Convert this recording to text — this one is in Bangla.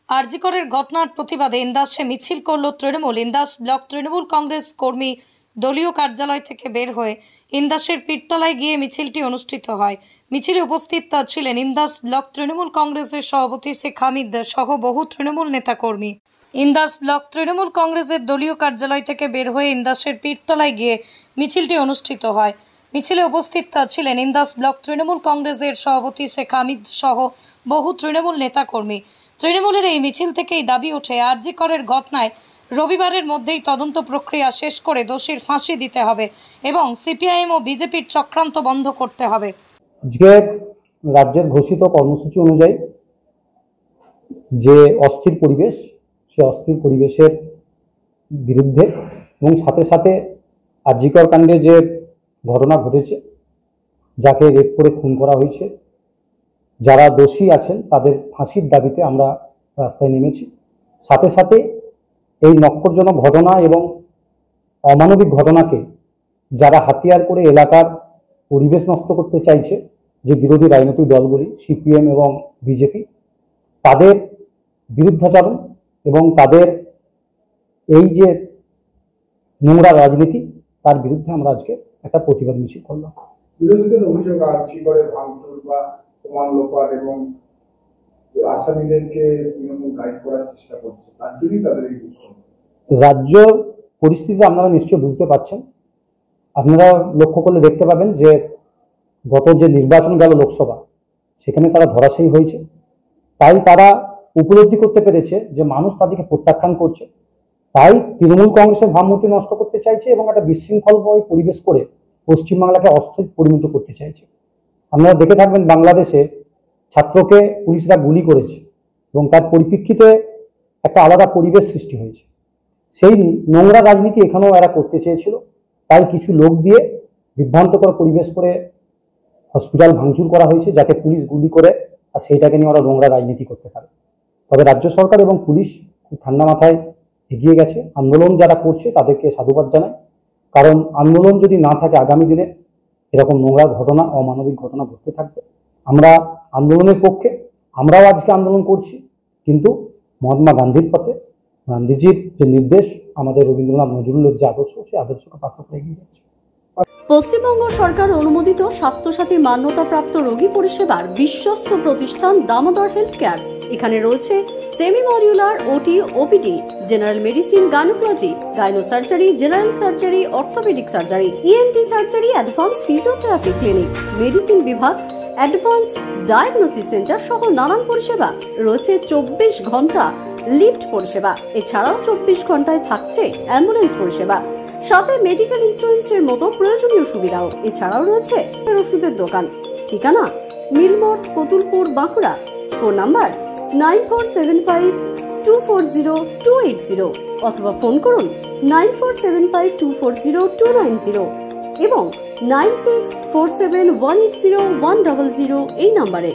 আরজিকরের ঘটনার প্রতিবাদে ইন্দাসে মিছিল করল তৃণমূল। ইন্দাস ব্লক তৃণমূল কংগ্রেস কর্মী দলীয় কার্যালয় থেকে বের হয়ে ইন্দাসের পীরতলায় গিয়ে মিছিলটি অনুষ্ঠিত হয়। মিছিলে উপস্থিত ছিলেন ইন্দাস ব্লক তৃণমূল কংগ্রেসের সভাপতি শেখ হামিদ সহ বহু তৃণমূল নেতাকর্মী। ইন্দাস ব্লক তৃণমূল কংগ্রেসের দলীয় কার্যালয় থেকে বের হয়ে ইন্দাসের পীরতলায় গিয়ে মিছিলটি অনুষ্ঠিত হয়। মিছিলে উপস্থিত ছিলেন ইন্দাস ব্লক তৃণমূল কংগ্রেসের সভাপতি শেখ হামিদ সহ বহু তৃণমূল নেতাকর্মী। তৃণমূলের এই মিছিল থেকেই দাবি ওঠে আরজিকরের ঘটনায় রবিবারের মধ্যেই তদন্ত প্রক্রিয়া শেষ করে দোষীর ফাঁসি দিতে হবে এবং সিপিআইএম ও বিজেপির চক্রান্ত বন্ধ করতে হবে। আজকে রাজ্যের ঘোষিত কর্মসূচি অনুযায়ী যে অস্থির পরিবেশ, সে অস্থির পরিবেশের বিরুদ্ধে এবং সাথে সাথে আরজিকর কাণ্ডে যে ঘটনা ঘটেছে, যাকে রেপ করে খুন করা হয়েছে, যারা দোষী আছেন তাদের ফাঁসির দাবিতে আমরা রাস্তায় নেমেছি। সাথে সাথে এই নক্করজনক ঘটনা এবং অমানবিক ঘটনাকে যারা হাতিয়ার করে এলাকার পরিবেশ নষ্ট করতে চাইছে, যে বিরোধী রাজনৈতিক দলগুলি সিপিএম এবং বিজেপি, তাদের বিরুদ্ধাচরণ এবং তাদের এই যে নোংরা রাজনীতি, তার বিরুদ্ধে আমরা আজকে একটা প্রতিবাদ মিছিল করলাম। বিরোধীদের অভিযোগ আরজিকরে ভাঙচুর বা প্রমাণ লোপাট এবং আসামিদেরকে গাইড করার চেষ্টা করছে, তার জন্যই তাদের এই রাজ্য পরিস্থিতি আপনারা নিশ্চয়ই বুঝতে পারছেন। আপনারা লক্ষ্য করলে দেখতে পাবেন যে গত যে নির্বাচন গেল লোকসভা, সেখানে তারা ধরাশায়ী হয়েছে। তাই তারা উপলব্ধি করতে পেরেছে যে মানুষ তাদেরকে প্রত্যাখ্যান করছে। তাই তৃণমূল কংগ্রেসের ভাবমূর্তি নষ্ট করতে চাইছে এবং একটা বিশৃঙ্খলময় পরিবেশ করে পশ্চিমবাংলাকে অস্থির পরিণত করতে চাইছে। আপনারা দেখে থাকবেন বাংলাদেশে ছাত্রকে পুলিশরা গুলি করেছে এবং তার পরিপ্রেক্ষিতে একটা আলাদা পরিবেশ সৃষ্টি হয়েছে। সেই নোংরা রাজনীতি এখানেও এরা করতে চেয়েছিল। তাই কিছু লোক দিয়ে বিভ্রান্তকর পরিবেশ করে হসপিটাল ভাঙচুর করা হয়েছে, যাতে পুলিশ গুলি করে আর সেইটাকে নিয়ে ওরা নোংরা রাজনীতি করতে পারে। তবে রাজ্য সরকার এবং পুলিশ খুব ঠান্ডা মাথায় এগিয়ে গেছে। আন্দোলন যারা করছে তাদেরকে সাধুবাদ জানায়, কারণ আন্দোলন যদি না থাকে আগামী দিনে এরকম নোংরা ঘটনা, অমানবিক ঘটনা ঘটতে থাকবে। আমরা আন্দোলনের পক্ষে, আমরাও আজকে আন্দোলন করছি, কিন্তু মহাত্মা গান্ধীর পথে, গান্ধীজির যে নির্দেশ, আমাদের রবীন্দ্রনাথ নজরুলের যে আদর্শ, সেই আদর্শকে পাথর করে এগিয়ে যাচ্ছে। পশ্চিমবঙ্গ সরকার অনুমোদিত স্বাস্থ্যসাথী মান্যতাপ্রাপ্ত রোগী পরিষেবার বিশ্বস্ত প্রতিষ্ঠান দামোদর হেলথ কেয়ার। এখানে রয়েছে semi modular OT, OPD, general medicine, gynaecology, gynae surgery, general surgery, orthopaedic surgery, ENT surgery, advance physiotherapy clinic, medicine বিভাগ, অ্যাডভান্স ডায়াগনোসিস সেন্টার সহ নানান পরিষেবা রয়েছে। 24 ঘন্টা লিফট পরিষেবা, এছাড়াও 24 ঘন্টায় থাকছে অ্যাম্বুলেন্স পরিষেবা, সাথে মেডিকেল ইন্স্যুরেন্সের মতো প্রয়োজনীয় সুবিধাও। এছাড়াও রয়েছে ওষুধের দোকান। ঠিকানা মিলমোড়, কতুলপুর, বাঁকুড়া। ফোন নাম্বার 9475240280 অথবা ফোন করুন 9475240290 এবং 9647180100 এই নাম্বারে।